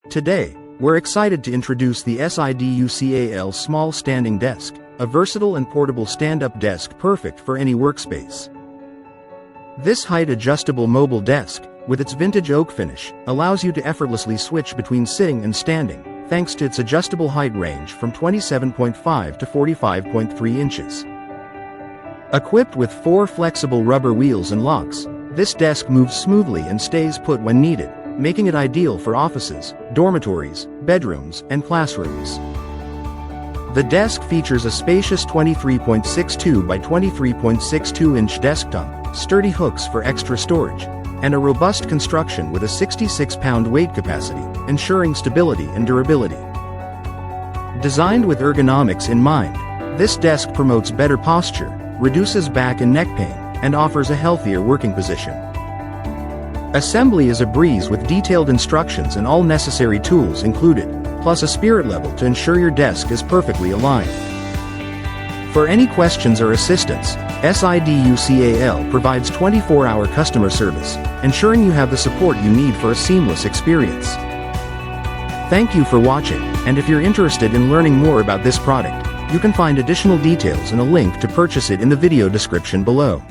Today, we're excited to introduce the SIDUCAL Small Standing Desk, a versatile and portable stand-up desk perfect for any workspace. This height-adjustable mobile desk, with its vintage oak finish, allows you to effortlessly switch between sitting and standing, thanks to its adjustable height range from 27.5 to 45.3 inches. Equipped with 4 flexible rubber wheels and locks, this desk moves smoothly and stays put when needed, making it ideal for offices, dormitories, bedrooms, and classrooms. The desk features a spacious 23.62 by 23.62-inch desktop, sturdy hooks for extra storage, and a robust construction with a 66-pound weight capacity, ensuring stability and durability. Designed with ergonomics in mind, this desk promotes better posture, reduces back and neck pain, and offers a healthier working position. Assembly is a breeze with detailed instructions and all necessary tools included, plus a spirit level to ensure your desk is perfectly aligned. For any questions or assistance, SIDUCAL provides 24-hour customer service, ensuring you have the support you need for a seamless experience. Thank you for watching, and if you're interested in learning more about this product, you can find additional details and a link to purchase it in the video description below.